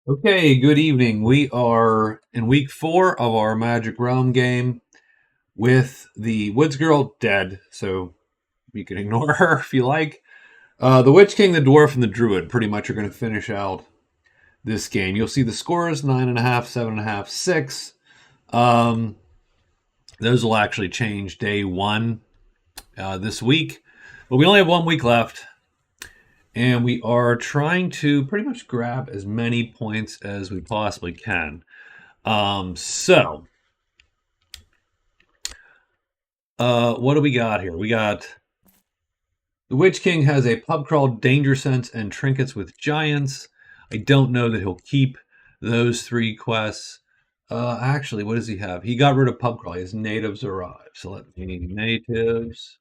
Okay, good evening. We are in week 4 of our Magic Realm game with the Woods Girl dead, so you can ignore her if you like. The Witch King, the Dwarf, and the Druid pretty much are going to finish out this game. You'll see the scores 9.5, 7.5, 6. Um, those will actually change day 1 this week, but we only have 1 week left. And we are trying to pretty much grab as many points as we possibly can. So what do we got here? We got the Witch King has a pub crawl, danger sense, and trinkets with giants. I don't know that he'll keep those 3 quests. Actually, what does he have? He got rid of pub crawl. His natives arrive. So let me natives,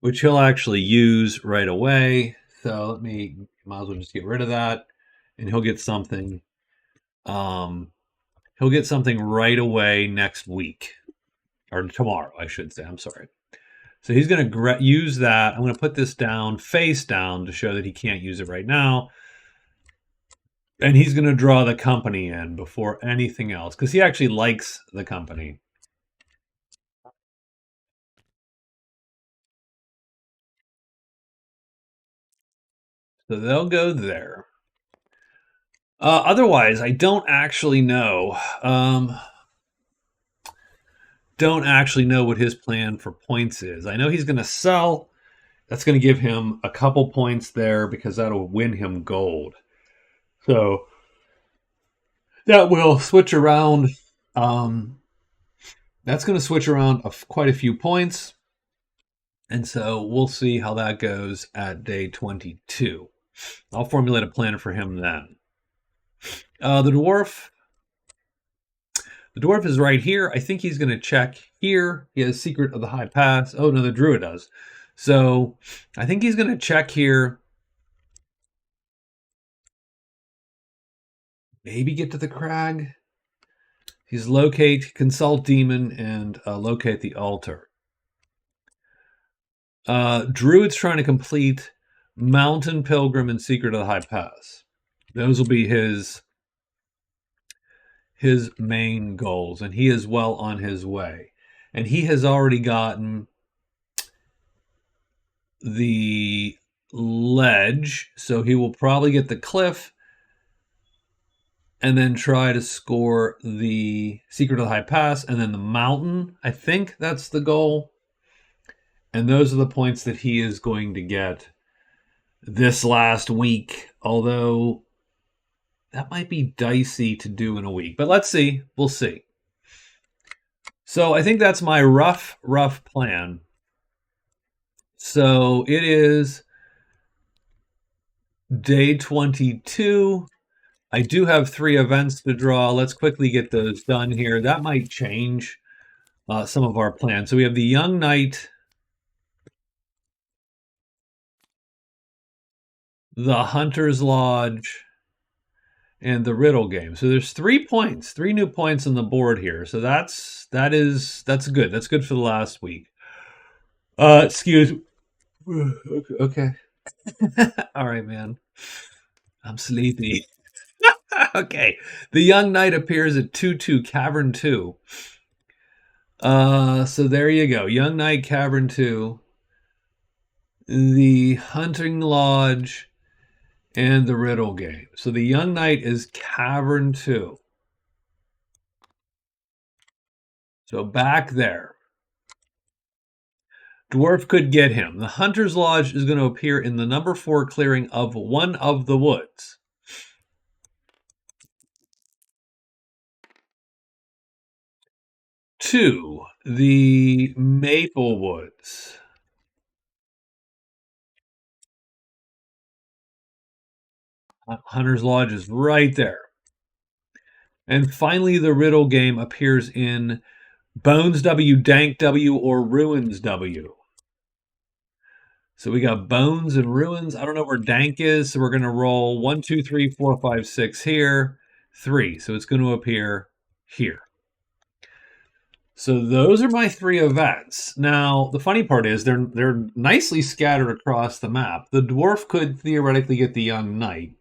which he'll actually use right away. So might as well just get rid of that, and he'll get something. He'll get something right away next week, or tomorrow, I should say. I'm sorry. So he's going to use that. I'm going to put this down face down to show that he can't use it right now. And he's going to draw the company in before anything else because he actually likes the company. So they'll go there. Otherwise, I don't actually know. Don't actually know what his plan for points is. I know he's going to sell. That's going to give him a couple points there because that'll win him gold. So that will switch around. That's going to switch around quite a few points. And so we'll see how that goes at day 22. I'll formulate a plan for him then. The dwarf is right here. I think he's going to check here. He has Secret of the High Pass. Oh, no, the Druid does. So I think he's going to check here. Maybe get to the crag. He's locate, consult demon, and locate the altar. Druid's trying to complete Mountain Pilgrim and Secret of the High Pass. Those will be his main goals, and he is well on his way. And he has already gotten the ledge, so he will probably get the cliff and then try to score the Secret of the High Pass and then the mountain. I think that's the goal. And those are the points that he is going to get this last week, although that might be dicey to do in a week. But let's see. We'll see. So I think that's my rough plan. So it is day 22. I do have 3 events to draw. Let's quickly get those done here. That might change some of our plans. So we have the Young Knight, the Hunter's Lodge, and the Riddle game. So there's 3 points, 3 new points on the board here. So that's good. That's good for the last week. Excuse. Okay. All right, man. I'm sleepy. Okay. The Young Knight appears at 2/2 Cavern 2. So there you go. Young Knight Cavern 2. The Hunting Lodge and the Riddle game. So the Young Knight is Cavern 2. So back there. Dwarf could get him. The Hunter's Lodge is going to appear in the number 4 clearing of one of the woods. 2, the Maple Woods. Hunter's Lodge is right there. And finally, the Riddle game appears in Bones W, Dank W, or Ruins W. So we got Bones and Ruins. I don't know where Dank is, so we're going to roll 1, 2, 3, 4, 5, 6 here. 3. So it's going to appear here. So those are my three events. Now, the funny part is they're nicely scattered across the map. The dwarf could theoretically get the young knight,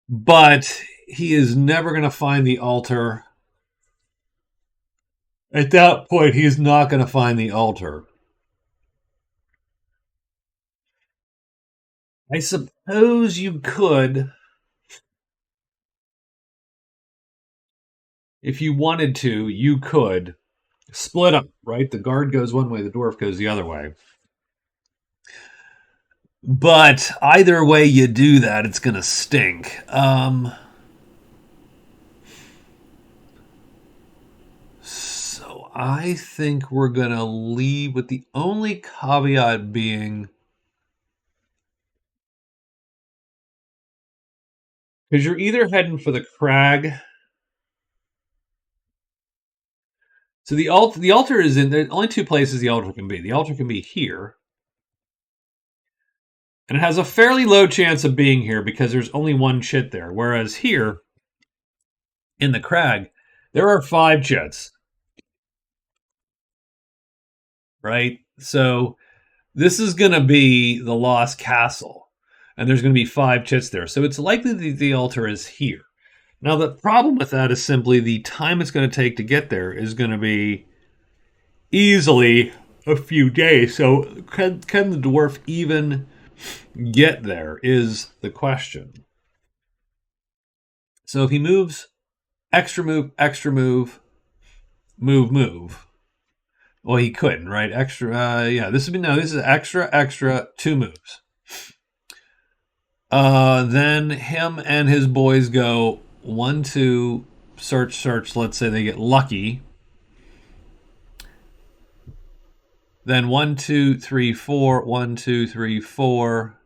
but he is never going to find the altar. At that point, he's not going to find the altar. I suppose you could, if you wanted to, you could split up, right? The guard goes one way, the dwarf goes the other way. But either way you do that, it's going to stink. So I think we're going to leave with the only caveat being because you're either heading for the crag. So the altar is in there. Only two places the altar can be. The altar can be here, and it has a fairly low chance of being here because there's only one chit there. Whereas here, in the crag, there are 5 chits. Right? So this is going to be the Lost Castle, and there's going to be 5 chits there. So it's likely that the altar is here. Now, the problem with that is simply the time it's going to take to get there is going to be easily a few days. So can the dwarf even get there is the question. So if he moves, extra move, move. Well, he couldn't, right? Extra, yeah. This is extra, 2 moves. Then him and his boys go 1, 2, search. Let's say they get lucky. Then 1, 2, 3, 4. 1, 2, 3, 4.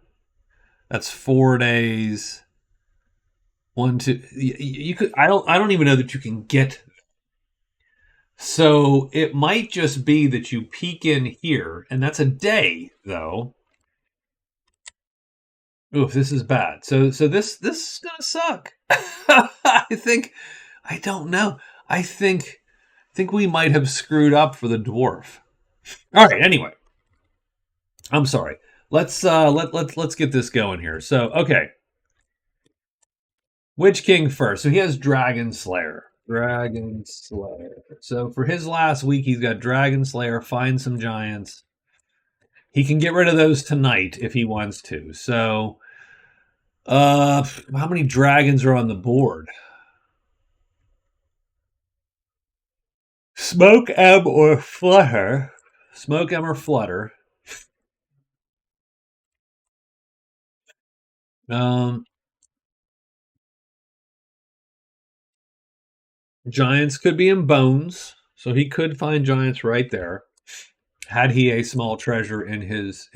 That's 4 days. 1, 2. You could. I don't even know that you can get. So it might just be that you peek in here, and that's a day, though. Oof, this is bad. So this is gonna suck. I don't know. I think we might have screwed up for the dwarf. All right. Anyway, I'm sorry. Let's get this going here. So okay, Witch King first. So he has Dragon Slayer. So for his last week, he's got Dragon Slayer. Find some giants. He can get rid of those tonight if he wants to. So, how many dragons are on the board? Smoke M or Flutter. Smoke M or Flutter. Giants could be in bones, so he could find giants right there. Had he a small treasure in his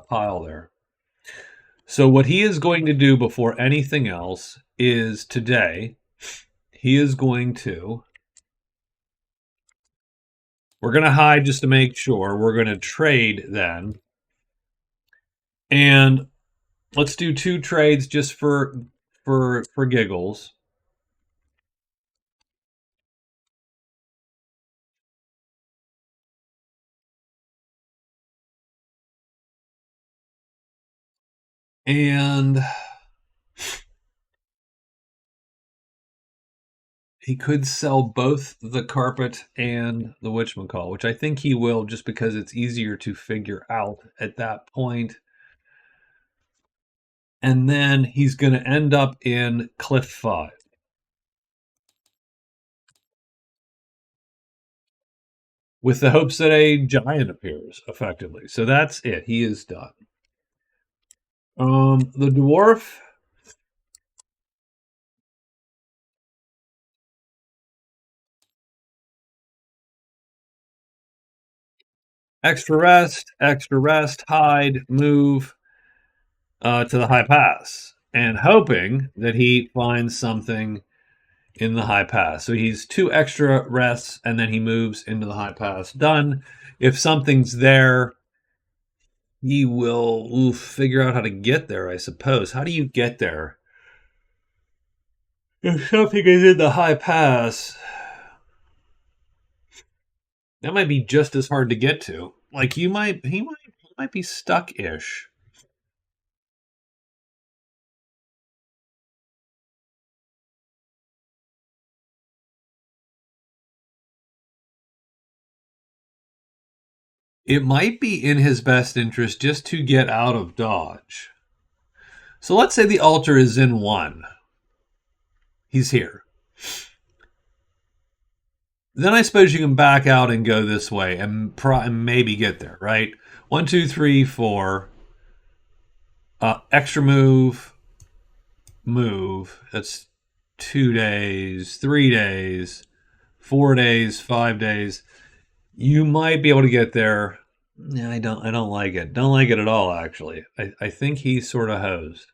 pile there. So what he is going to do before anything else is today, he is going to. We're going to hide just to make sure. We're going to trade then. And let's do 2 trades just for giggles. And he could sell both the carpet and the witchmacall, which I think he will just because it's easier to figure out at that point. And then he's going to end up in Cliff 5. With the hopes that a giant appears, effectively. So that's it. He is done. The dwarf. Extra rest, hide, move to the high pass, and hoping that he finds something in the high pass. So he's 2 extra rests, and then he moves into the high pass. Done. If something's there, he will figure out how to get there, I suppose. How do you get there? If something is in the high pass, That might be just as hard to get to. Like he might be stuck-ish. It might be in his best interest just to get out of dodge. So let's say the altar is in 1. He's here. Then I suppose you can back out and go this way and maybe get there, right? 1, 2, 3, 4. Extra move, move. That's 2 days, 3 days, 4 days, 5 days. You might be able to get there. Yeah, I don't like it. Don't like it at all, actually. I think he's sort of hosed.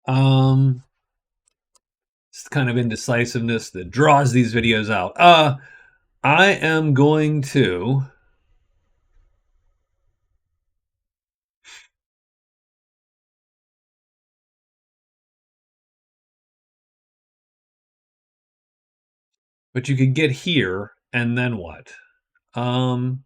Um, it's kind of indecisiveness that draws these videos out. I am going to. But you could get here, and then what? Um,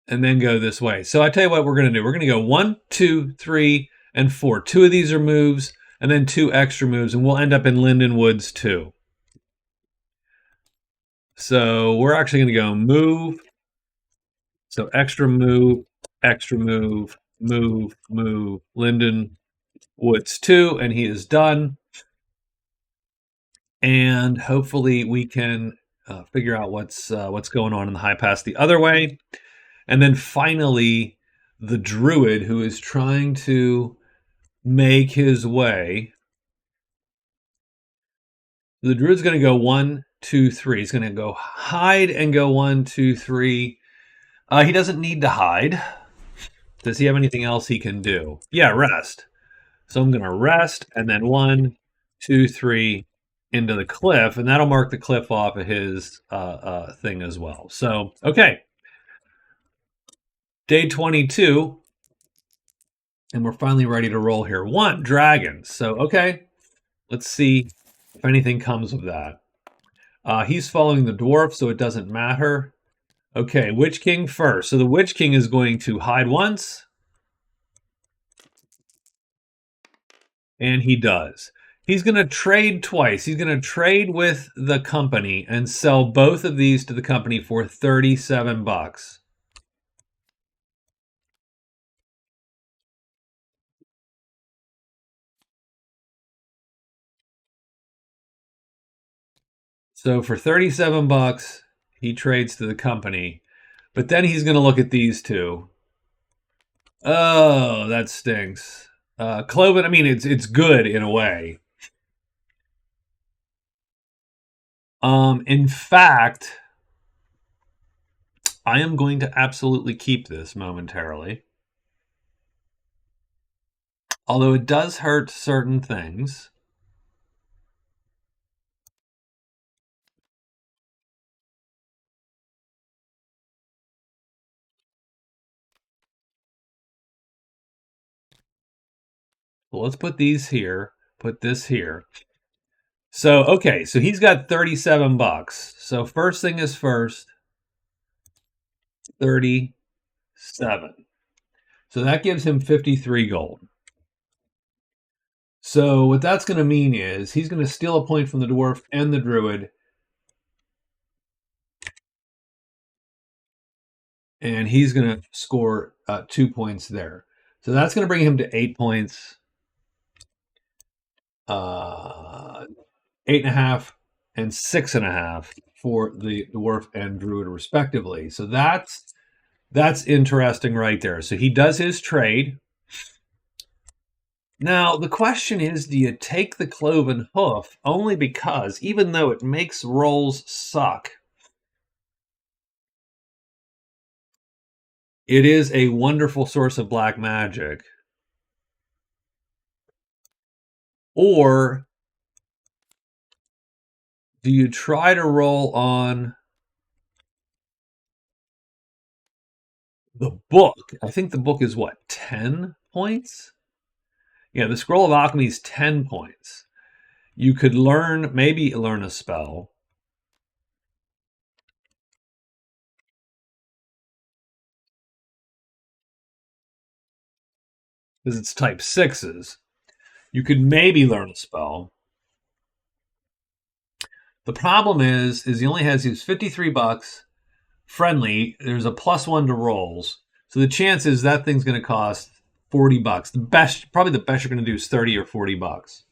and then go this way. So I tell you what we're going to do. We're going to go 1, 2, 3, and 4. 2 of these are moves, and then 2 extra moves, and we'll end up in Linden Woods 2. So we're actually going to go move. So extra move, move, Linden Woods 2, and he is done. And hopefully we can figure out what's going on in the high pass the other way. And then finally, the Druid, who is trying to make his way. The Druid's going to go 1, 2, 3. He's going to go hide and go 1, 2, 3. He doesn't need to hide. Does he have anything else he can do? Yeah, rest. So I'm going to rest and then 1, 2, 3 into the cliff, and that'll mark the cliff off of his thing as well. So, okay. Day 22, and we're finally ready to roll here. 1, dragons. So, okay, let's see if anything comes of that. He's following the dwarf, so it doesn't matter. Okay, Witch King first. So the Witch King is going to hide once. And he does. He's going to trade twice. He's going to trade with the company and sell both of these to the company for 37 bucks. So for 37 bucks, he trades to the company. But then he's going to look at these two. Oh, that stinks. Cloven, I mean, it's good in a way. In fact, I am going to absolutely keep this momentarily. Although it does hurt certain things. Well, let's put these here, put this here. So, okay, so he's got 37 bucks. So first thing is first, 37. So that gives him 53 gold. So what that's going to mean is he's going to steal a point from the dwarf and the druid. And he's going to score 2 points there. So that's going to bring him to 8 points. 8.5 and 6.5 for the dwarf and druid respectively. So that's interesting right there. So he does his trade. Now the question is, do you take the cloven hoof only because, even though it makes rolls suck, it is a wonderful source of black magic? Or do you try to roll on The book, I think the book is what, 10 points? Yeah, the Scroll of Alchemy is 10 points. You could maybe learn a spell. Because it's type 6s. You could maybe learn a spell. The problem is he only has his $53 friendly. There's a +1 to rolls. So the chance is that thing's going to cost $40. Probably the best you're going to do is $30 or $40.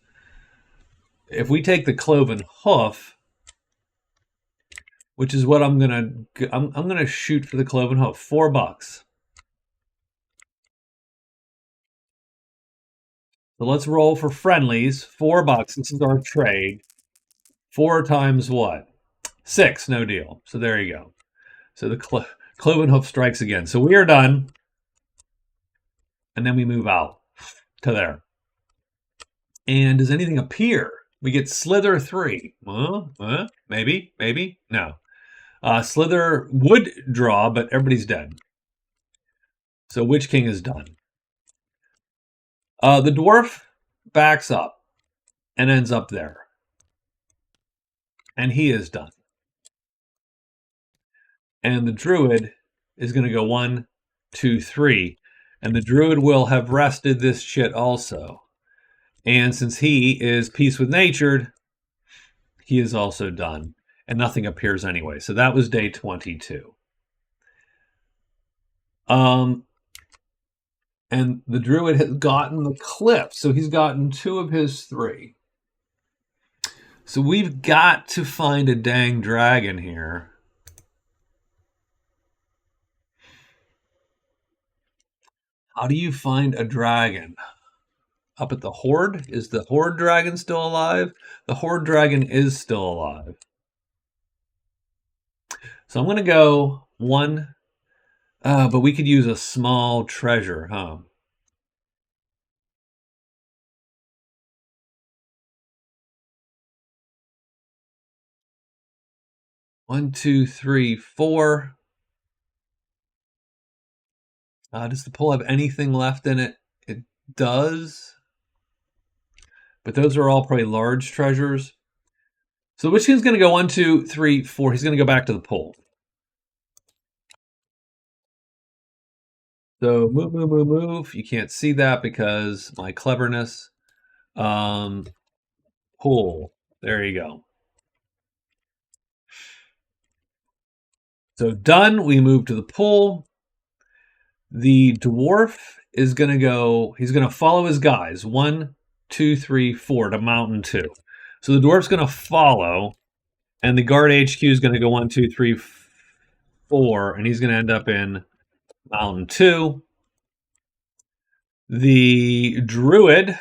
If we take the cloven hoof, which is what I'm gonna shoot for the cloven hoof, $4. So let's roll for friendlies, $4. This is our trade. 4 times what? 6, no deal. So there you go. So the cloven hoof strikes again. So we are done. And then we move out to there. And does anything appear? We get Slither 3. Maybe. No. Slither would draw, but everybody's dead. So Witch King is done. The Dwarf backs up and ends up there. And he is done. And the Druid is going to go 1, 2, 3. And the Druid will have rested this shit also. And since he is peace with nature, he is also done. And nothing appears anyway. So that was day 22. And the Druid has gotten the cliff. So he's gotten 2 of his 3. So we've got to find a dang dragon here. How do you find a dragon? Up at the Horde? Is the Horde dragon still alive? The Horde dragon is still alive. So I'm going to go 1. But we could use a small treasure, huh? One, 2, 3, 4. Does the pool have anything left in it? It does. But those are all probably large treasures. So which one's going to go 1, 2, 3, 4? He's going to go back to the pool. So move. You can't see that because my cleverness. Pool. There you go. So done. We move to the pool. The Dwarf is going to go. He's going to follow his guys. 1, 2, 3, 4 to Mountain 2. So the Dwarf's going to follow, and the Guard HQ is going to go 1, 2, 3, 4, and he's going to end up in Mountain 2. The Druid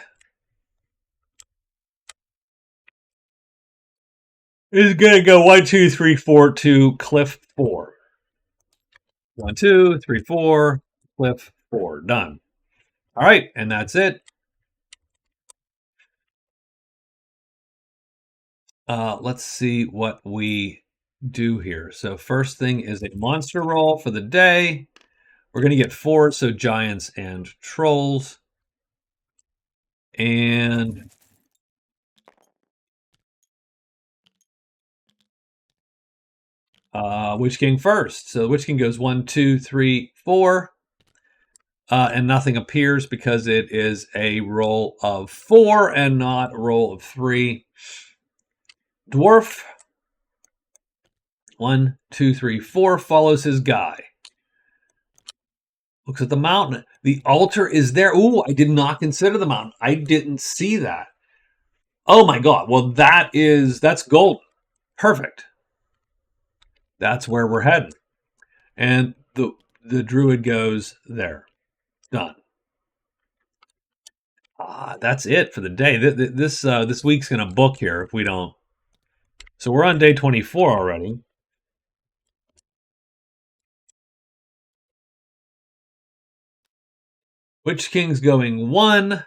is going to go 1, 2, 3, 4 to Cliff 4. 1, 2, 3, 4, Cliff 4. Done. All right, and that's it. Let's see what we do here. So first thing is a monster roll for the day. We're going to get 4, so giants and trolls. And Witch King first. So Witch King goes 1, 2, 3, 4. And nothing appears because it is a roll of 4 and not a roll of 3. Dwarf, 1, 2, 3, 4, follows his guy. Looks at the mountain. The altar is there. Ooh, I did not consider the mountain. I didn't see that. Oh my god. Well, that's gold. Perfect. That's where we're heading. And the Druid goes there. Done. That's it for the day. This week's going to book here if we don't. So we're on day 24 already. Witch King's going 1.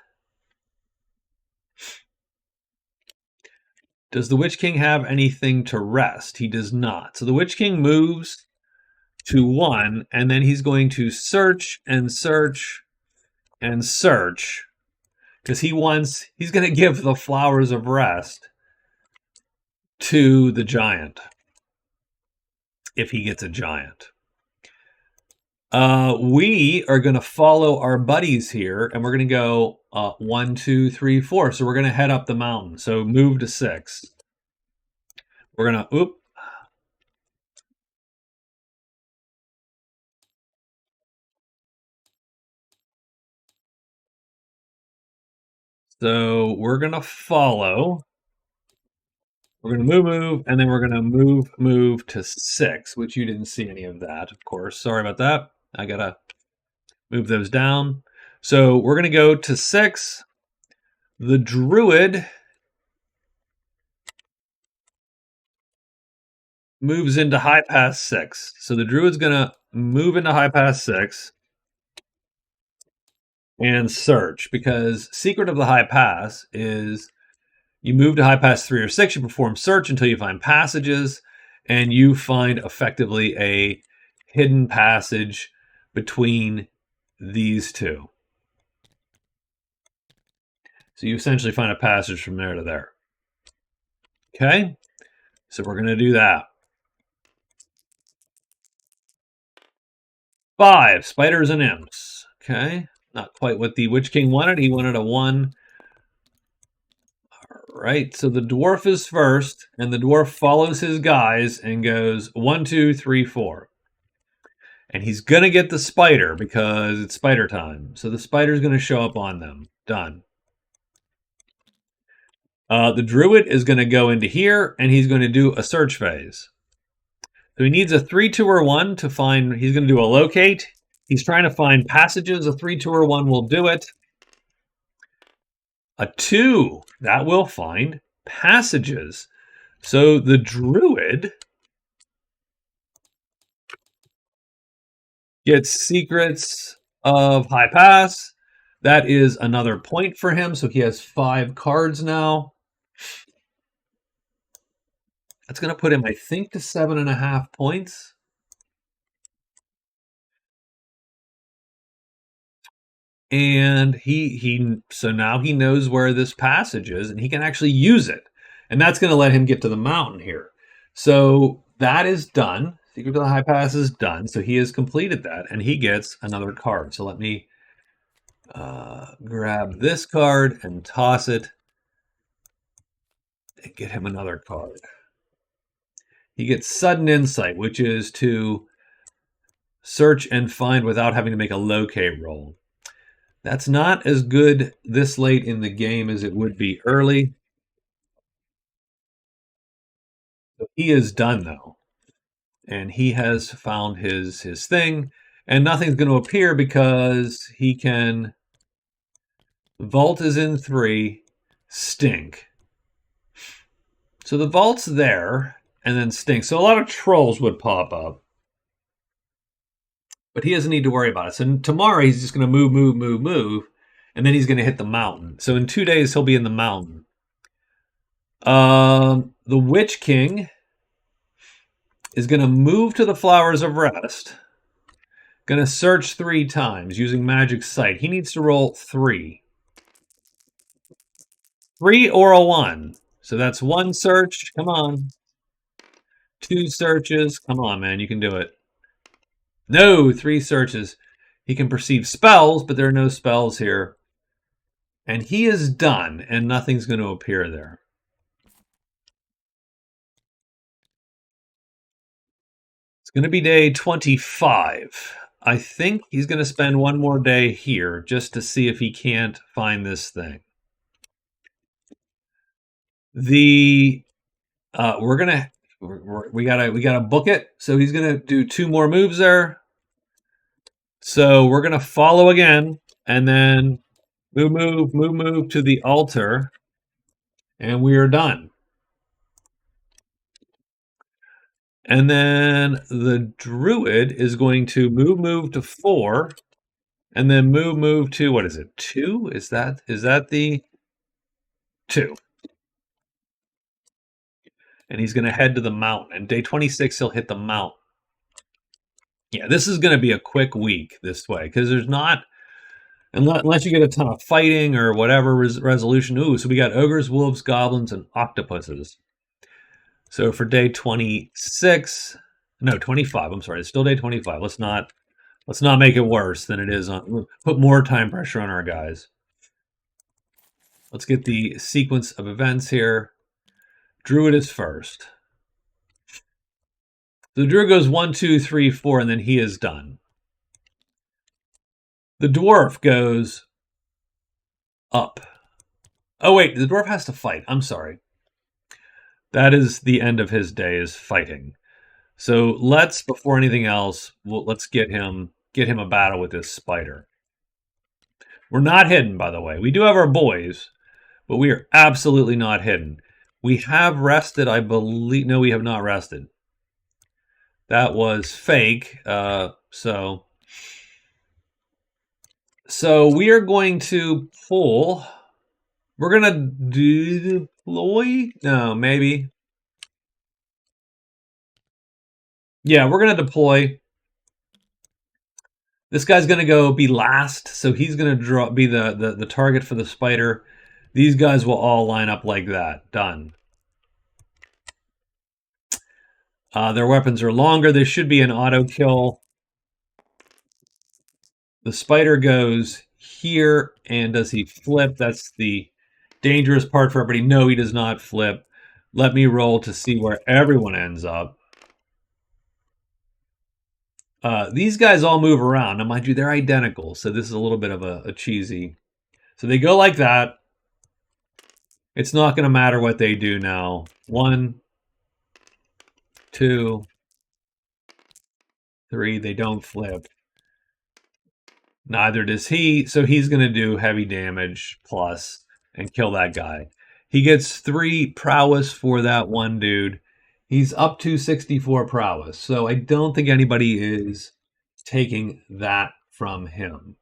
Does the Witch King have anything to rest? He does not. So the Witch King moves to 1, and then he's going to search and search and search because he's going to give the Flowers of Rest to the giant if he gets a giant. We are going to follow our buddies here, and we're going to go 1, 2, 3, 4. So we're going to head up the mountain. So move to 6. We're going to, So we're going to follow. We're going to move, and then we're going to move to 6, which you didn't see any of that, of course. Sorry about that. I got to move those down. So we're going to go to 6. The Druid moves into high pass 6. So the Druid's going to move into high pass 6 and search, because secret of the high pass is you move to high pass 3 or 6, you perform search until you find passages, and you find effectively a hidden passage between these two. So you essentially find a passage from there to there. Okay, so we're going to do that. 5, spiders and imps. Okay, not quite what the Witch King wanted. He wanted a 1. All right, so the dwarf is first, and the dwarf follows his guys and goes 1, 2, 3, 4. And he's going to get the spider because it's spider time. So the spider's going to show up on them. Done. The druid is going to go into here, and he's going to do a search phase. So he needs a 3, 2, or 1 to find. He's going to do a locate. He's trying to find passages. A 3, 2, or 1 will do it. A 2, that will find passages. So the druid gets secrets of high pass. That is another point for him. So he has 5 cards now. That's going to put him, I think, to 7.5 points. And so now he knows where this passage is, and he can actually use it. And that's going to let him get to the mountain here. So that is done. Secret to the High Pass is done. So he has completed that, and he gets another card. So let me grab this card and toss it and get him another card. He gets Sudden Insight, which is to search and find without having to make a locate roll. That's not as good this late in the game as it would be early. So he is done, though. And he has found his thing. And nothing's going to appear because he can... Vault is in 3. Stink. So the vault's there, and then stink. So a lot of trolls would pop up. But he doesn't need to worry about it. So tomorrow he's just going to move, and then he's going to hit the mountain. So in 2 days he'll be in the mountain. The Witch King is going to move to the Flowers of Rest. Going to search 3 times using Magic Sight. He needs to roll 3. 3 or a 1. So that's 1 search. Come on. 2 searches. Come on, man. You can do it. No, 3 searches. He can perceive spells, but there are no spells here. And he is done, and nothing's going to appear there. It's going to be day 25. I think he's going to spend 1 more day here just to see if he can't find this thing. We gotta book it. So he's gonna do 2 more moves there. So we're gonna follow again, and then move to the altar, and we are done. And then the druid is going to move to 4, and then move to, what is it, 2? Is that the 2? And he's going to head to the mountain. And day 26, he'll hit the mountain. Yeah, this is going to be a quick week this way because there's not, unless you get a ton of fighting or whatever resolution. Ooh, so we got ogres, wolves, goblins, and octopuses. So for day 26, no, 25. I'm sorry, it's still day 25. Let's not make it worse than it is. Put more time pressure on our guys. Let's get the sequence of events here. Druid is first. The Druid goes 1, 2, 3, 4, and then he is done. The Dwarf goes up. Oh, wait, the Dwarf has to fight. I'm sorry. That is the end of his day, is fighting. So let's, before anything else, let's get him a battle with this spider. We're not hidden, by the way. We do have our boys, but we are absolutely not hidden. We have rested, I believe. No, we have not rested. That was fake. So we are going to pull. We're going to deploy? No, maybe. Yeah, we're going to deploy. This guy's going to go be last, so he's going to be the target for the spider. These guys will all line up like that. Done. Their weapons are longer. There should be an auto kill. The spider goes here, and does he flip? That's the dangerous part for everybody. No, he does not flip. Let me roll to see where everyone ends up. These guys all move around. Now, mind you, they're identical, so this is a little bit of a cheesy. So they go like that. It's not going to matter what they do now. 1, 2, 3. They don't flip. Neither does he, so he's going to do heavy damage plus and kill that guy. He gets 3 prowess for that one dude. He's up to 64 prowess, so I don't think anybody is taking that from him.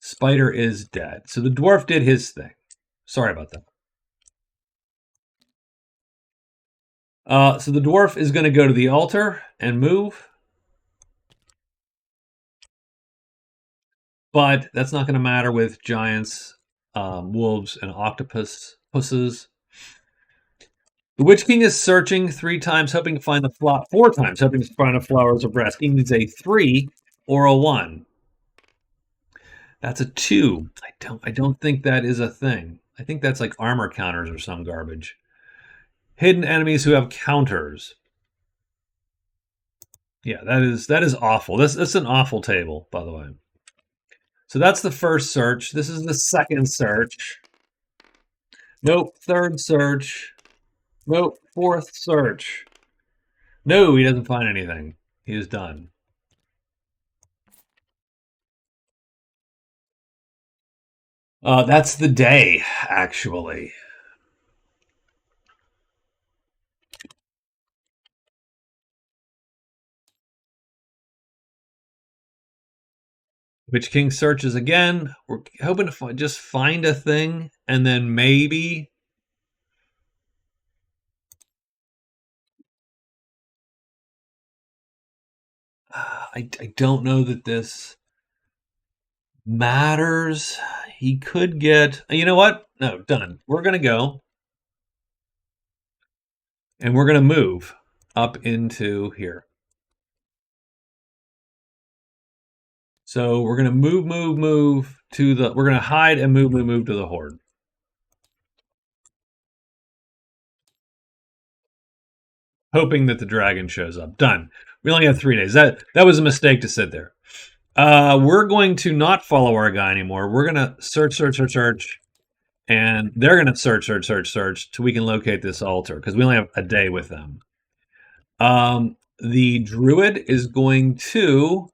Spider is dead. So the dwarf did his thing. Sorry about that. So the dwarf is going to go to the altar and move. But that's not going to matter with giants, wolves, and octopuses. The Witch King is searching 3 times, hoping to find the flower. 4 times, hoping to find a flowers of breast. He needs a 3 or a 1. That's a 2. I don't think that is a thing. I think that's like armor counters or some garbage. Hidden enemies who have counters. Yeah, that is awful. This is an awful table, by the way. So that's the first search. This is the second search. Nope. Third search. Nope. Fourth search. No, he doesn't find anything. He is done. That's the day, actually. Witch King searches again. We're hoping to just find a thing, and then maybe. I don't know that this matters. He could get. You know what? No, done. We're going to go. And we're going to move up into here. So we're going to move to the. We're going to hide and move to the horde. Hoping that the dragon shows up. Done. We only have 3 days. That was a mistake to sit there. We're going to not follow our guy anymore. We're going to search, and they're going to search till we can locate this altar because we only have a day with them. The druid is going to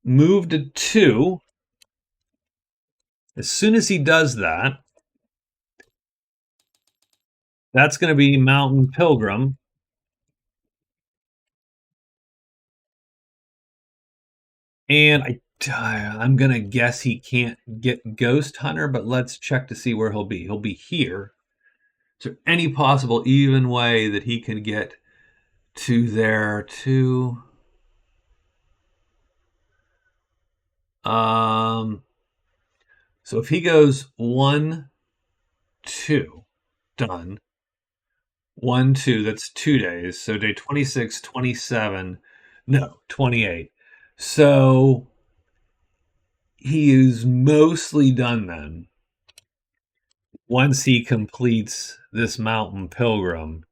move to 2. As soon as he does that, that's going to be Mountain Pilgrim. And I'm going to guess he can't get Ghost Hunter, but let's check to see where he'll be. He'll be here. Is there any possible even way that he can get to there to so if he goes 1, 2, done. 1, 2, that's 2 days. So day 26, 27, no, 28. So he is mostly done then. Once he completes this mountain pilgrim,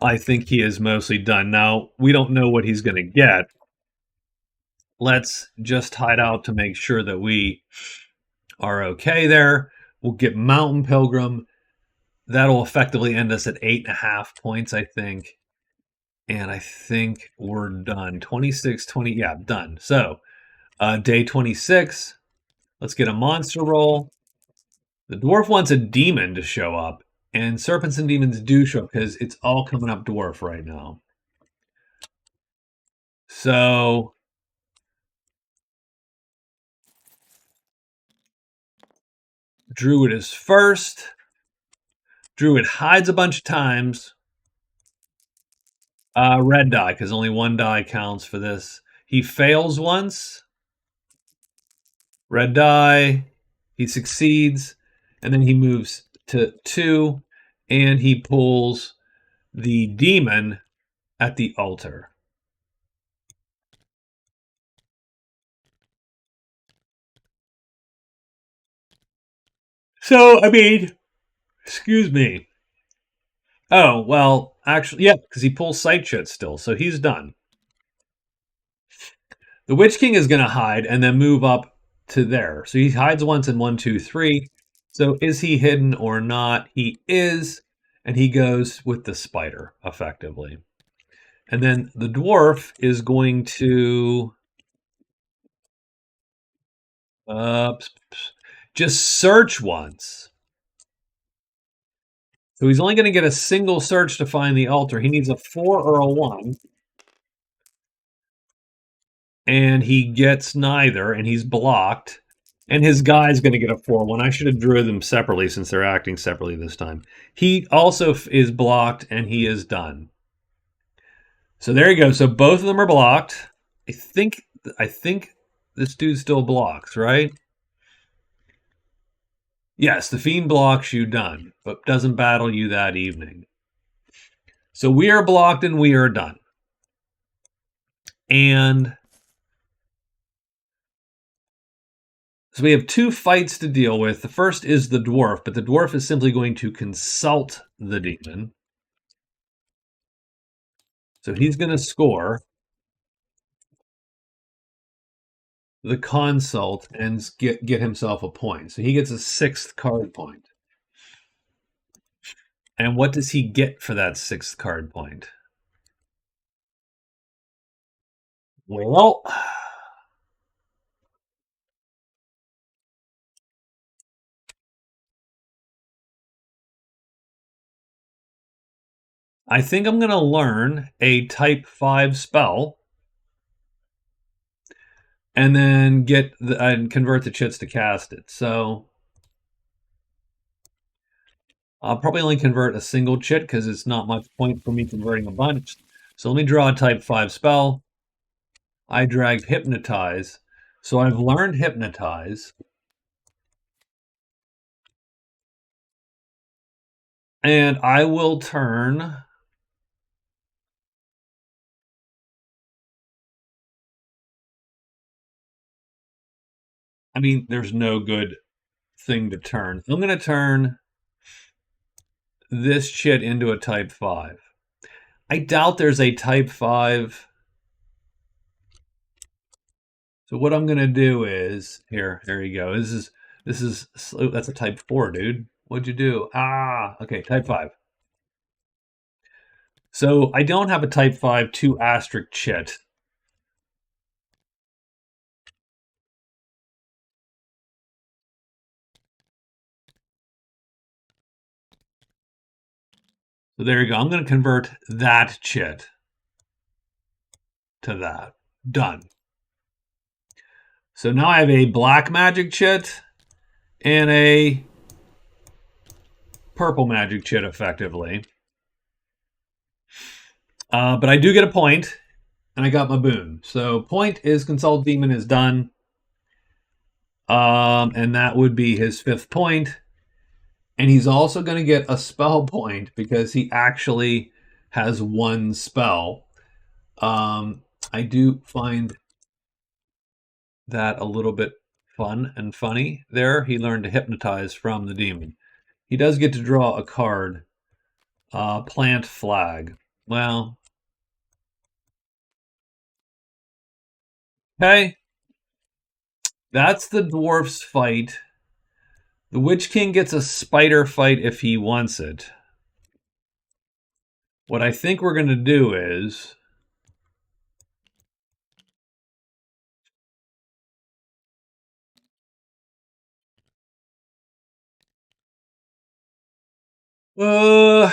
I think he is mostly done. Now, we don't know what he's going to get. Let's just hide out to make sure that we are okay there. We'll get mountain pilgrim. That'll effectively end us at 8.5 points, I think. And I think we're done. 26, 20, yeah, done. So, day 26, let's get a monster roll. The dwarf wants a demon to show up, and serpents and demons do show up because it's all coming up dwarf right now. So, Druid is first. Druid hides a bunch of times. Red die, because only one die counts for this. He fails once. Red die. He succeeds. And then he moves to 2. And he pulls the demon at the altar. So, I mean, excuse me. Oh, well, actually, yeah, because he pulls sight shit still. So he's done. The Witch King is going to hide and then move up to there. So he hides once in 1, 2, 3. So is he hidden or not? He is, and he goes with the spider, effectively. And then the dwarf is going to just search once. So he's only going to get a single search to find the altar. He needs a 4 or a 1. And he gets neither, and he's blocked. And his guy's going to get a 4-1. I should have drew them separately since they're acting separately this time. He also is blocked, and he is done. So there you go. So both of them are blocked. I think this dude still blocks, right? Yes, the fiend blocks you, done, but doesn't battle you that evening. So we are blocked and we are done. And so we have 2 fights to deal with. The first is the dwarf, but the dwarf is simply going to consult the demon. So he's going to score the consult and get himself a point. So he gets a 6th card point. And what does he get for that 6th card point? Well, I think I'm going to learn a type 5 spell and then and convert the chits to cast it. So I'll probably only convert a single chit because it's not much point for me converting a bunch. So let me draw a type 5 spell. I dragged Hypnotize. So I've learned Hypnotize. And I will turn... I mean, there's no good thing to turn. I'm going to turn this chit into a type 5. I doubt there's a type 5. So what I'm going to do is, here you go. That's a type 4, dude. What'd you do? Okay, type 5. So I don't have a type 5 2 asterisk chit. So there you go. I'm going to convert that chit to that. Done. So now I have a black magic chit and a purple magic chit, effectively. But I do get a point, and I got my boon. So point is Consult Demon is done. And that would be his 5th point. And he's also going to get a spell point because he actually has 1 spell. I do find that a little bit fun and funny there. He learned to hypnotize from the demon. He does get to draw a card. Plant flag. Well, okay. That's the dwarf's fight. The Witch King gets a spider fight if he wants it. What I think we're going to do is... I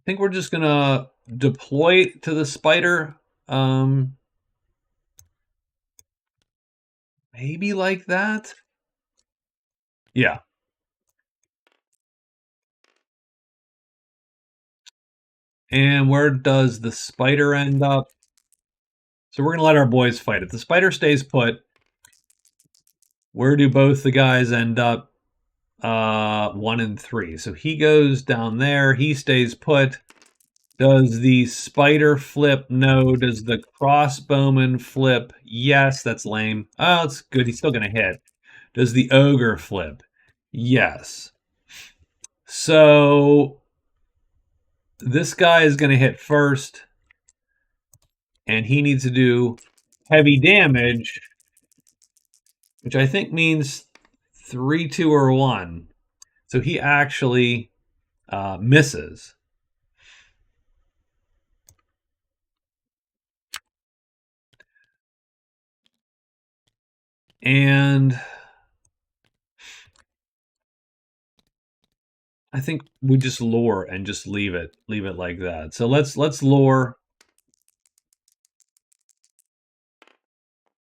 think we're just going to deploy to the spider. Maybe like that? Yeah. And where does the spider end up? So we're going to let our boys fight. If the spider stays put, where do both the guys end up? 1 and 3. So he goes down there. He stays put. Does the spider flip? No. Does the crossbowman flip? Yes. That's lame. Oh, it's good. He's still going to hit. Does the ogre flip? Yes. So this guy is going to hit first. And he needs to do heavy damage, which I think means 3, 2, or 1. So he actually misses. And I think we just lure and just leave it like that. So let's lure.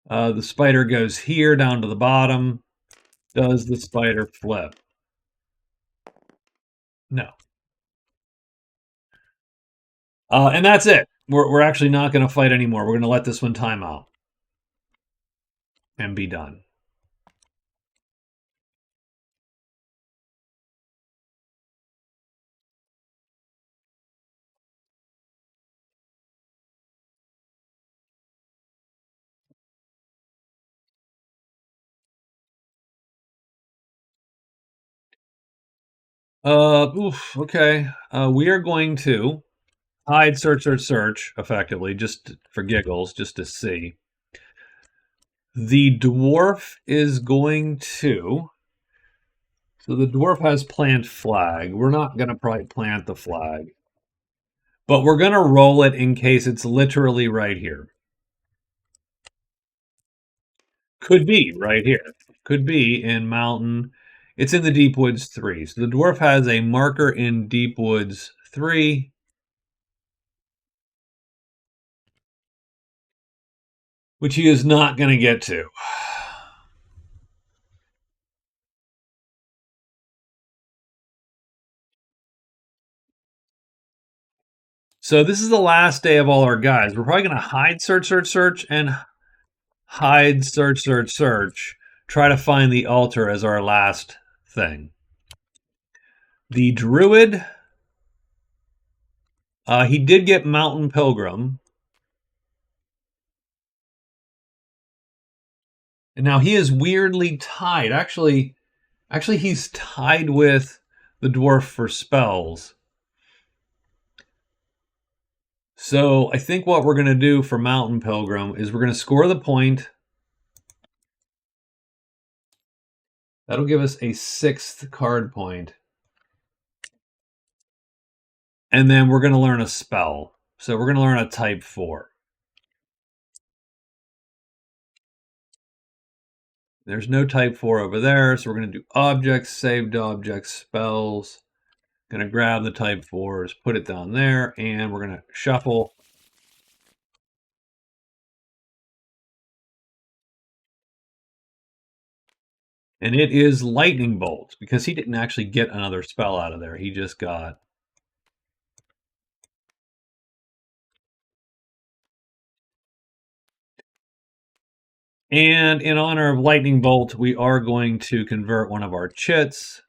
The spider goes here down to the bottom. Does the spider flip? No. And that's it. We're actually not going to fight anymore. We're going to let this one time out and be done. Okay. We are going to hide, search, effectively, just for giggles, just to see. The dwarf is going to... So the dwarf has plant flag. We're not going to probably plant the flag. But we're going to roll it in case it's literally right here. Could be right here. Could be in Mountain. It's in the Deep Woods 3. So the dwarf has a marker in Deep Woods 3. Which he is not going to get to. So this is the last day of all our guys. We're probably going to hide, search, and hide, search. Try to find the altar as our last thing. The Druid, he did get Mountain Pilgrim. And now he is weirdly tied. Actually, he's tied with the dwarf for spells. So I think what we're going to do for Mountain Pilgrim is we're going to score the point. That'll give us a 6th card point. And then we're going to learn a spell. So we're going to learn a type 4. There's no type 4 over there, so we're going to do objects, saved objects, spells. Going to grab the type 4s, put it down there, and we're going to shuffle. And it is lightning bolt because he didn't actually get another spell out of there. He just got. And in honor of lightning bolt, we are going to convert one of our chits.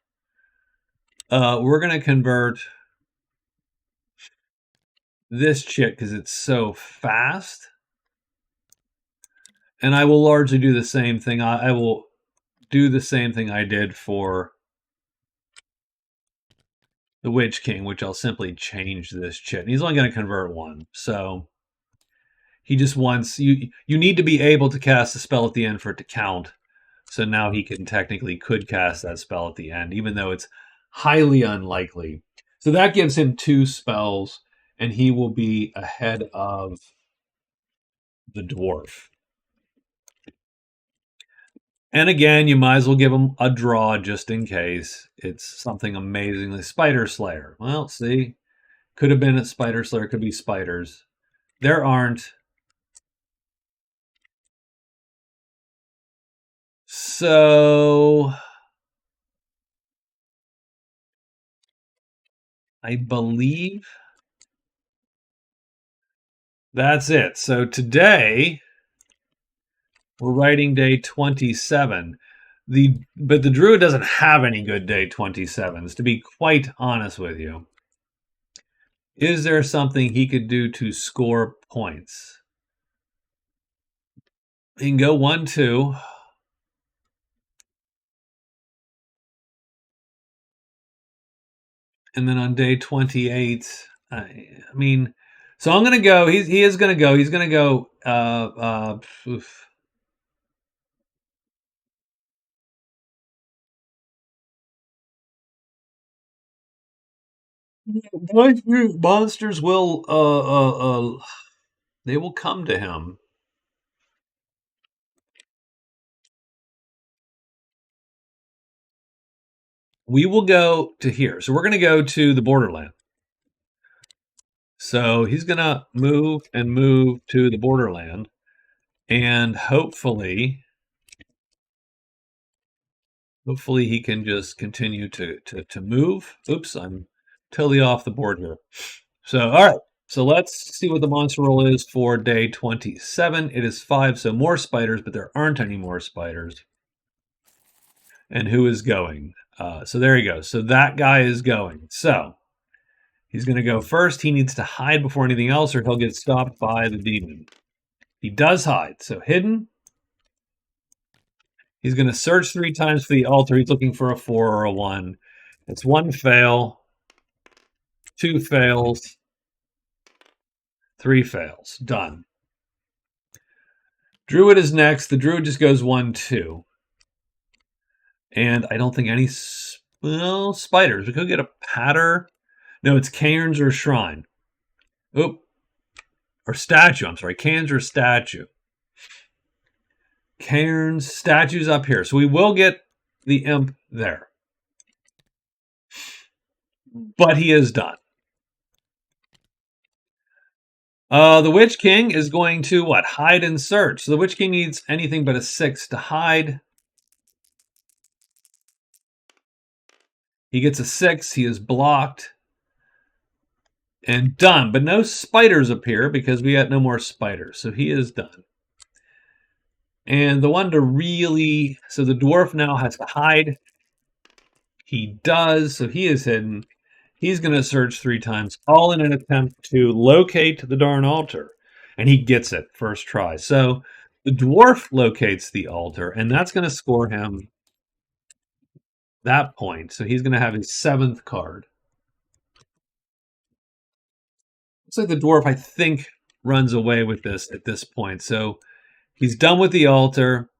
We're going to convert this chit because it's so fast. And I will largely do the same thing. I will do the same thing I did for the Witch King, which I'll simply change this chit. And he's only going to convert one. So he just wants you need to be able to cast a spell at the end for it to count. So now he could cast that spell at the end, even though it's highly unlikely. So that gives him 2 spells, and he will be ahead of the dwarf. And again, you might as well give him a draw just in case it's something amazingly. Spider Slayer. Well, see, could have been a Spider Slayer, could be spiders. There aren't. So I believe that's it. So today we're writing day 27. But the Druid doesn't have any good day 27s, to be quite honest with you. Is there something he could do to score points? He can go 1, 2. And then on day 28, I mean, so I'm going to go. He is going to go. He's going to go. Monsters will they will come to him. We will go to here. So we're going to go to the borderland. So he's going to move to the borderland, and hopefully he can just continue to move. Oops, I'm totally off the board here. So all right. So let's see what the monster roll is for day 27. It is 5, so more spiders, but there aren't any more spiders. And who is going? So there you go. So that guy is going. So he's going to go first. He needs to hide before anything else, or he'll get stopped by the demon. He does hide. So hidden. He's going to search 3 times for the altar. He's looking for a 4 or a 1. It's 1 fail, 2 fails, 3 fails. Done. Druid is next. The Druid just goes 1, 2. And I don't think any spiders. We could get a patter. No, it's cairns or shrine. Oop. Or statue. I'm sorry. Cairns or statue. Cairns, statues up here. So we will get the imp there. But he is done. The Witch King is going to what? Hide and search. So the Witch King needs anything but a 6 to hide. He gets a 6. He is blocked. And done. But no spiders appear because we got no more spiders. So he is done. And the one to really... So the dwarf now has to hide. He does. So he is hidden. He's going to search 3 times, all in an attempt to locate the darn altar. And he gets it first try. So the dwarf locates the altar, and that's going to score him that point. So he's going to have his 7th card. Looks like the dwarf, I think, runs away with this at this point. So he's done with the altar.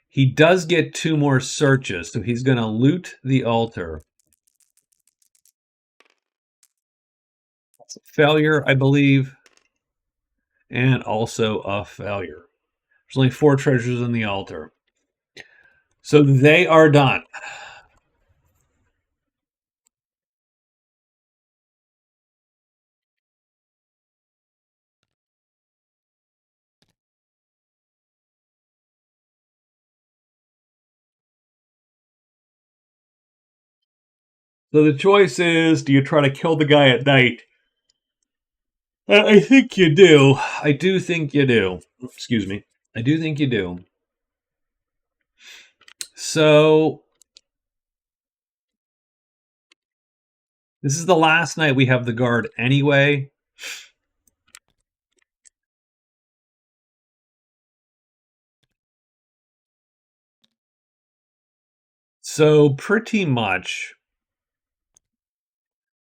He does get 2 more searches, so he's going to loot the altar. That's a failure, I believe, and also a failure. There's only 4 treasures in the altar. So they are done. So the choice is, do you try to kill the guy at night? I think you do. I do think you do. Excuse me. I do think you do. So this is the last night we have the guard anyway. So pretty much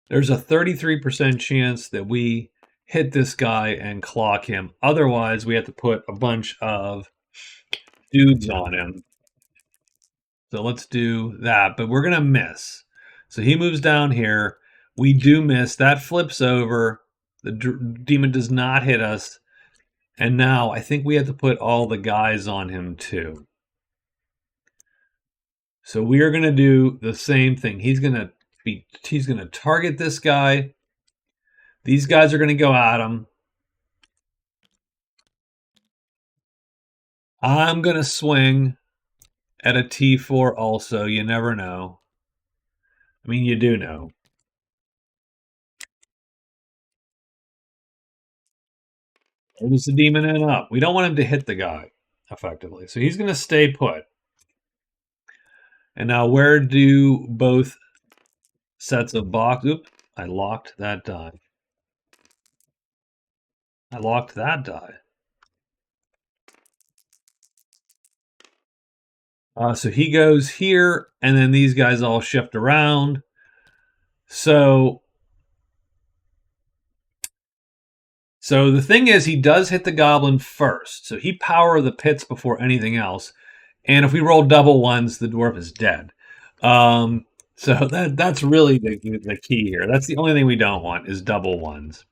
there's a 33% chance that we hit this guy and clock him. Otherwise, we have to put a bunch of dudes on him. So let's do that, but we're going to miss. So he moves down here. We do miss. That flips over. The demon does not hit us. And now I think we have to put all the guys on him too. So we are going to do the same thing. He's going to target this guy. These guys are going to go at him. I'm going to swing at a T4 also. You never know. I mean, you do know. Where does the demon end up? We don't want him to hit the guy effectively. So he's going to stay put. And now where do both sets of box... Oops, I locked that die. I locked that die. So he goes here, and then these guys all shift around. So the thing is, he does hit the goblin first. So he power the pits before anything else. And if we roll double ones, the dwarf is dead. So that's really the key here. That's the only thing we don't want is double ones.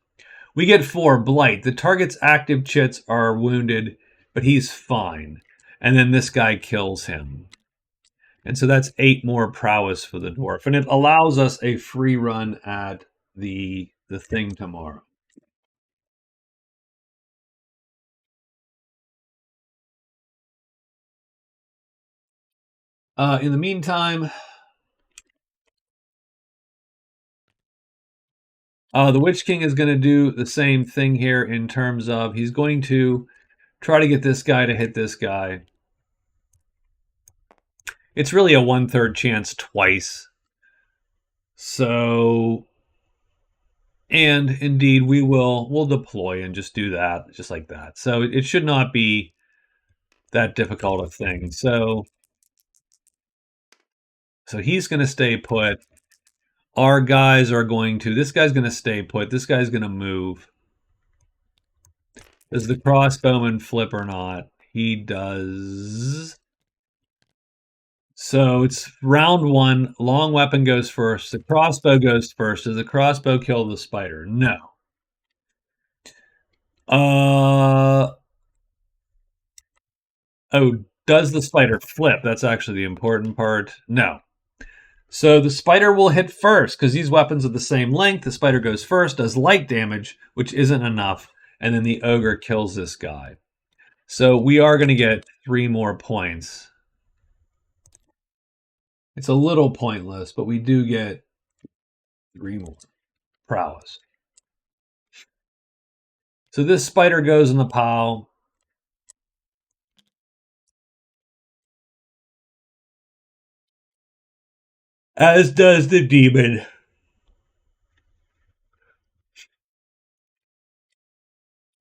We get 4 blight. The target's active chits are wounded, but he's fine. And then this guy kills him. And so that's 8 more prowess for the dwarf. And it allows us a free run at the thing tomorrow. In the meantime, the Witch King is going to do the same thing here in terms of he's going to try to get this guy to hit this guy. It's really a 1/3 chance twice. So, and indeed, we'll deploy and just do that, just like that. So it should not be that difficult a thing. So he's going to stay put. Our guys are going to. This guy's going to stay put. This guy's going to move. Does the crossbowman flip or not? He does. So it's round 1. Long weapon goes first. The crossbow goes first. Does the crossbow kill the spider? No. Oh, does the spider flip? That's actually the important part. No. So the spider will hit first because these weapons are the same length. The spider goes first, does light damage, which isn't enough, and then the ogre kills this guy. So we are going to get 3 more points. It's a little pointless, but we do get 3 more prowess. So this spider goes in the pile. As does the demon.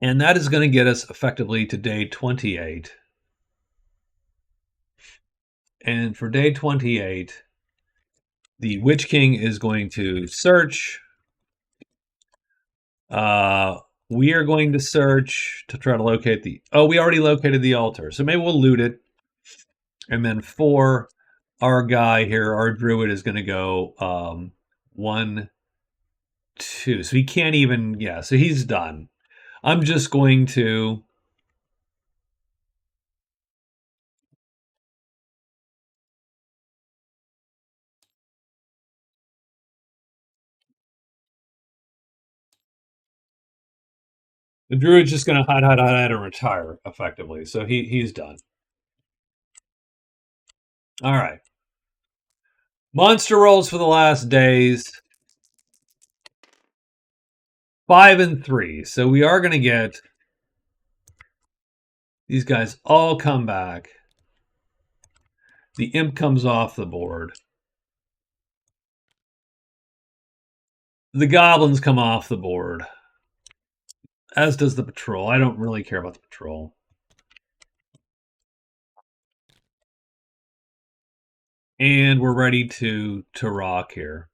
And that is going to get us effectively to day 28. And for day 28, the Witch King is going to search. We are going to search to try to locate the... Oh, we already located the altar. So maybe we'll loot it. And then for our guy here, our druid is going to go 1, 2. So he can't even... Yeah, so he's done. I'm just going to... The druid's just going to hide, and retire, effectively. So he's done. All right. Monster rolls for the last days. 5 and 3. So we are going to get these guys all come back. The imp comes off the board. The goblins come off the board. As does the patrol. I don't really care about the patrol. And we're ready to rock here.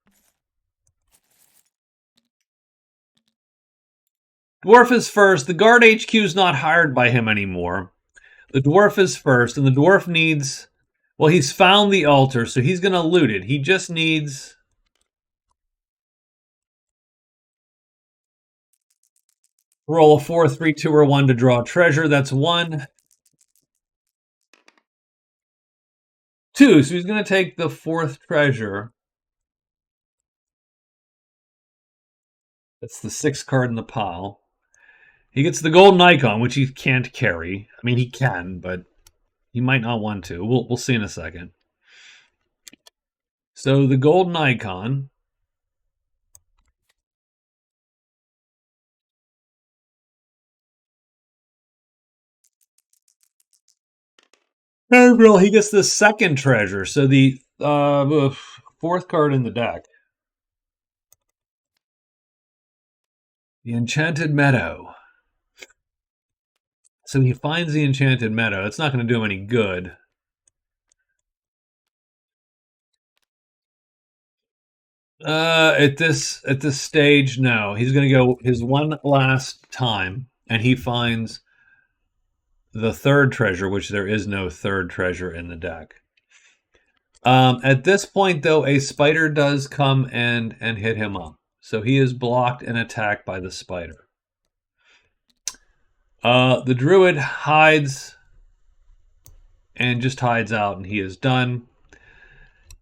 Dwarf is first. The guard HQ is not hired by him anymore. The dwarf is first, and the dwarf needs... Well, he's found the altar, so he's going to loot it. He just needs... Roll a 4, 3, 2, or 1 to draw treasure. That's 1. 2, so he's going to take the 4th treasure. That's the 6th card in the pile. He gets the golden icon, which he can't carry. I mean, he can, but he might not want to. We'll see in a second. So the golden icon. Well, he gets the 2nd treasure. So the 4th card in the deck. The Enchanted Meadow. So he finds the Enchanted Meadow. It's not going to do him any good. At this stage, no. He's going to go his one last time, and he finds the 3rd treasure, which there is no 3rd treasure in the deck. At this point, though, a spider does come and hit him up. So he is blocked and attacked by the spider. The druid hides and just hides out, and he is done.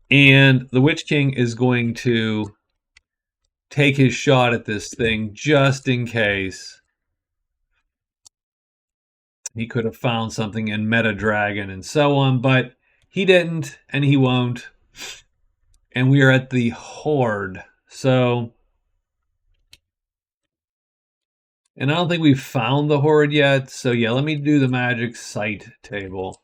And the Witch King is going to take his shot at this thing just in case. He could have found something in Meta Dragon and so on, but he didn't, and he won't. And we are at the Horde. So... And I don't think we've found the Horde yet. So yeah, let me do the magic site table.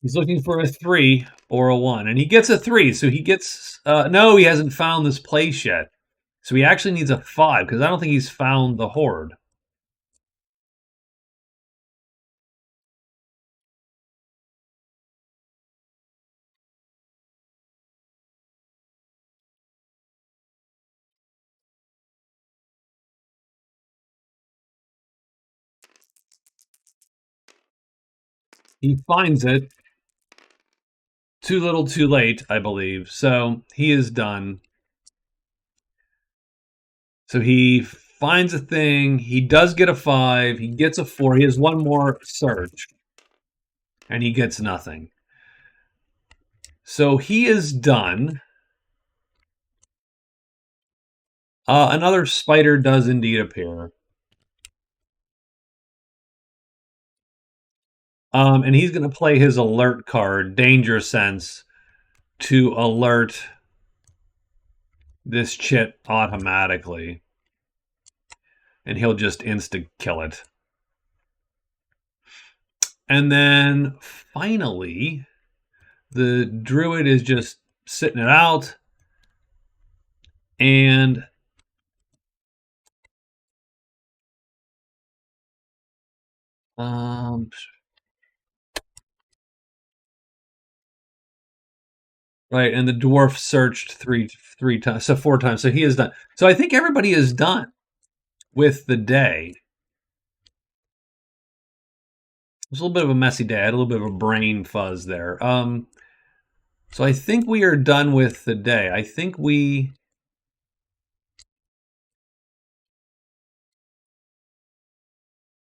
He's looking for a 3 or a 1. And he gets a 3. So he gets... no, he hasn't found this place yet. So he actually needs a 5. Because I don't think he's found the Horde. He finds it. Too little, too late, I believe. So he is done. So he finds a thing. He does get a 5. He gets a 4. He has one more search. And he gets nothing. So he is done. Another spider does indeed appear. And he's going to play his alert card, Danger Sense, to alert this chit automatically. And he'll just insta-kill it. And then, finally, the Druid is just sitting it out. And... right, and the dwarf searched three times, so 4 times. So he is done. So I think everybody is done with the day. It was a little bit of a messy day. I had a little bit of a brain fuzz there. So I think we are done with the day. I think we...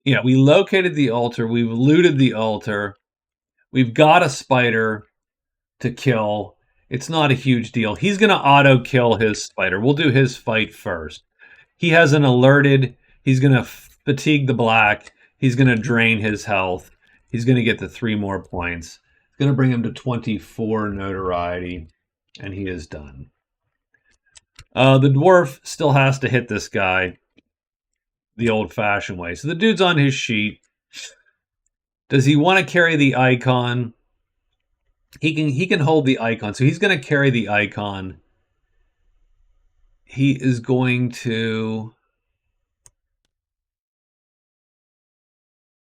Yeah, we located the altar. We've looted the altar. We've got a spider to kill. It's not a huge deal. He's going to auto kill his spider. We'll do his fight first. He has an alerted. He's going to fatigue the black. He's going to drain his health. He's going to get the 3 more points. It's going to bring him to 24 notoriety, and he is done. The dwarf still has to hit this guy the old-fashioned way. So the dude's on his sheet. Does he want to carry the icon? He can hold the icon. So he's going to carry the icon. He is going to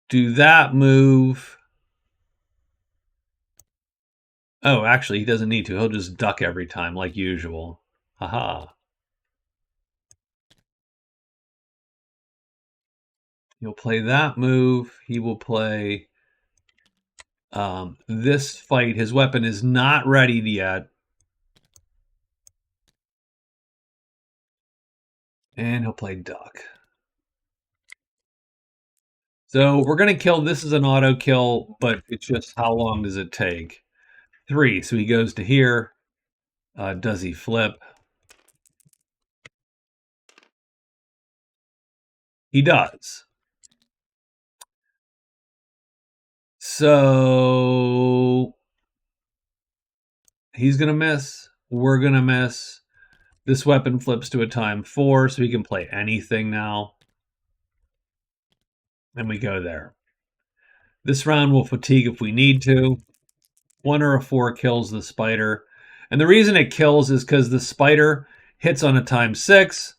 do that move. Oh, actually, he doesn't need to. He'll just duck every time like usual. Haha. He'll play that move. He will play this fight. His weapon is not ready yet. And he'll play duck. So we're going to kill. This is an auto kill, but it's just how long does it take? 3. So he goes to here. Does he flip? He does. So he's going to miss. We're going to miss. This weapon flips to a time 4, so he can play anything now. And we go there. This round we'll fatigue if we need to. 1 or a 4 kills the spider. And the reason it kills is because the spider hits on a time 6.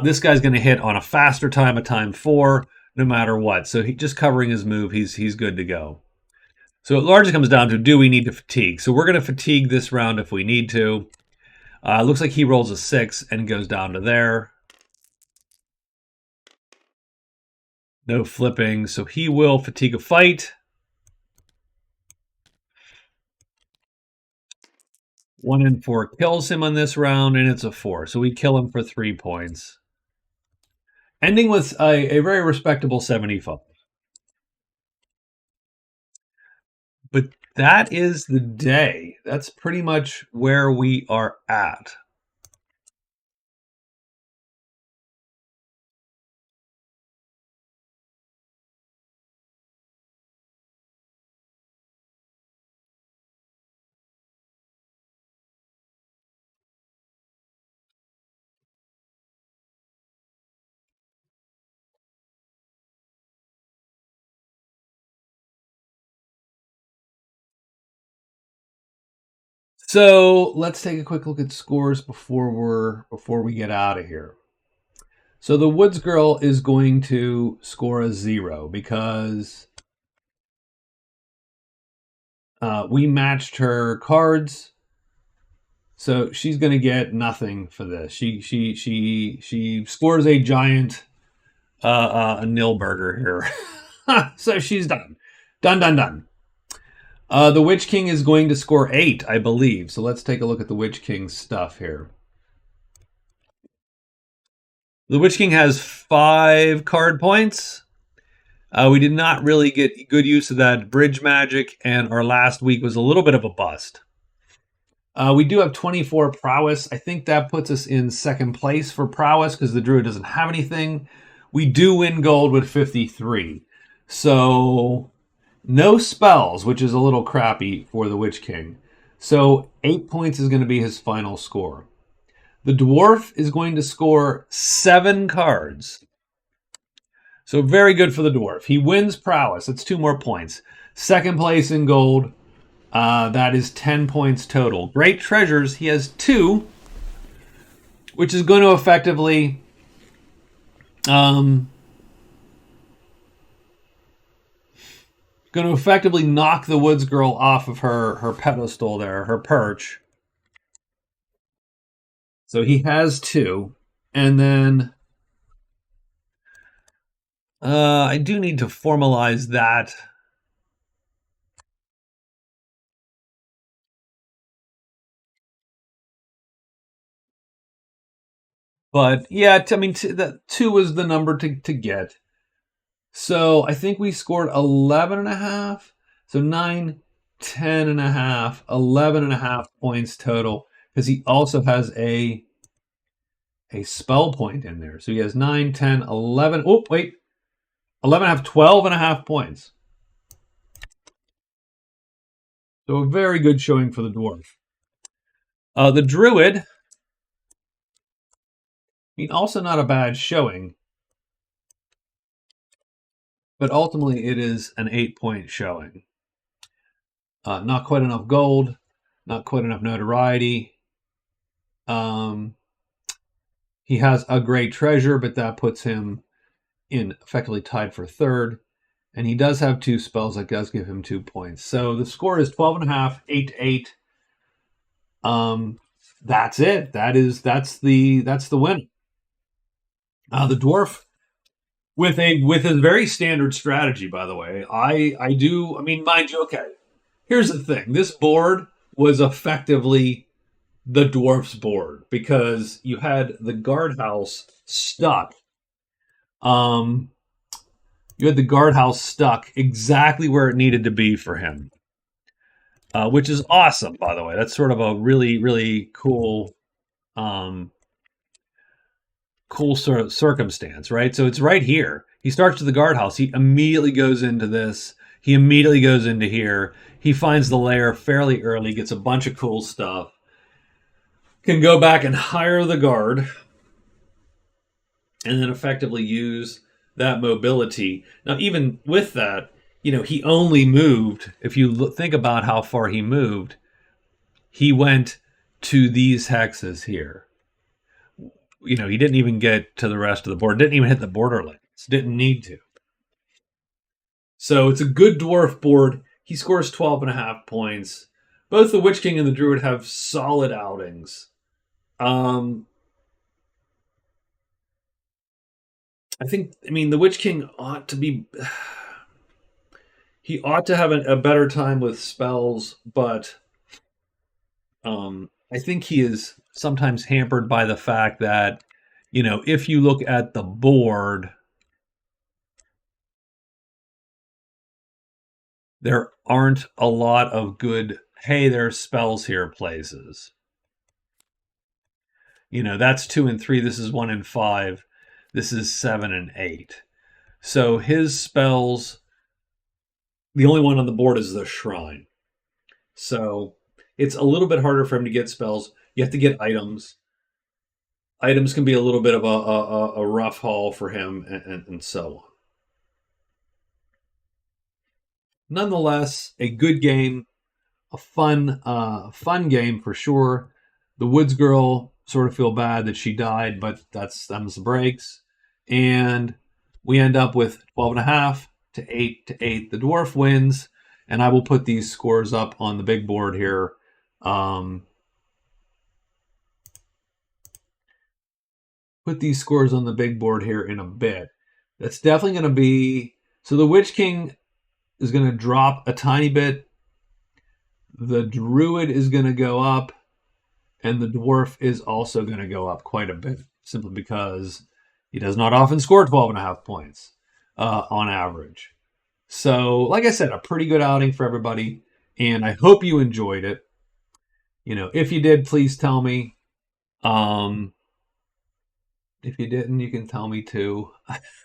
This guy's going to hit on a faster time, a time 4, no matter what. So just covering his move, he's good to go. So it largely comes down to, do we need to fatigue? So we're going to fatigue this round if we need to. Looks like he rolls a 6 and goes down to there. No flipping, so he will fatigue a fight. 1 and 4 kills him on this round, and it's a 4. So we kill him for 3 points. Ending with a very respectable 75. But that is the day. That's pretty much where we are at. So let's take a quick look at scores before we get out of here. So the Woods girl is going to score a 0 because we matched her cards. So she's going to get nothing for this. She scores a giant a Nilburger here. So she's done. Done. The Witch King is going to score 8, I believe. So let's take a look at the Witch King's stuff here. The Witch King has 5 card points. We did not really get good use of that bridge magic, and our last week was a little bit of a bust. We do have 24 prowess. I think that puts us in 2nd place for prowess because the Druid doesn't have anything. We do win gold with 53. So no spells, which is a little crappy for the Witch King. So 8 points is going to be his final score. The Dwarf is going to score 7 cards. So very good for the Dwarf. He wins prowess. That's 2 more points. 2nd place in gold. That is 10 points total. Great treasures. He has 2, which is going to effectively knock the Woods girl off of her pedestal there, her perch. So he has 2. And then I do need to formalize that. But yeah, I mean, that 2 is the number to get. So I think we scored 11.5. So 9, 10 and a half, 11 and a half points total, because he also has a spell point in there. So he has 9, 10, 11. Oh, wait. 11 and a half, 12 and a half points. So a very good showing for the dwarf. The druid, I mean, also not a bad showing, but ultimately it is an 8-point showing. Not quite enough gold, not quite enough notoriety. He has a great treasure, but that puts him in effectively tied for third. And he does have 2 spells that does give him 2 points. So the score is 12 and a half, 8 to 8. That's it. That's the win. The dwarf with a very standard strategy, by the way. I mean, mind you, okay. Here's the thing. This board was effectively the dwarf's board because you had the guardhouse stuck. You had the guardhouse stuck exactly where it needed to be for him, which is awesome, by the way. That's sort of a really, really cool, cool sort of circumstance, right? So it's right here. He starts to the guardhouse. He immediately goes into this. He immediately goes into here. He finds the lair fairly early, gets a bunch of cool stuff. Can go back and hire the guard, and then effectively use that mobility. Now, even with that, he only moved, if you think about how far he moved, he went to these hexes here. He didn't even get to the rest of the board, didn't even hit the borderlands, didn't need to. So it's a good dwarf board. He scores 12 and a half points. Both the Witch King and the Druid have solid outings. I mean, the Witch King ought to be. He ought to have a better time with spells, but I think he is sometimes hampered by the fact that, if you look at the board, there aren't a lot of good, hey, there's spells here places. That's 2 and 3. This is 1 and 5. This is 7 and 8. So his spells, the only one on the board is the shrine. So it's a little bit harder for him to get spells. You have to get items. Items can be a little bit of a rough haul for him, and so on. Nonetheless, a good game, a fun game for sure. The Woods girl sort of feel bad that she died, but that's the breaks. And we end up with 12 and a half to 8 to 8. The dwarf wins, and I will put these scores up on the big board here. Put these scores on the big board here in a bit. That's definitely going to be... So the Witch King is going to drop a tiny bit. The Druid is going to go up. And the Dwarf is also going to go up quite a bit, simply because he does not often score 12 and a half points on average. So, like I said, a pretty good outing for everybody. And I hope you enjoyed it. If you did, please tell me. If you didn't, you can tell me too.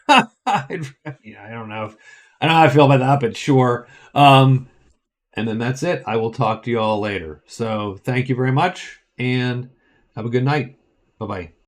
I don't know. I don't know how I feel about that, but sure. And then that's it. I will talk to you all later. So thank you very much, and have a good night. Bye-bye.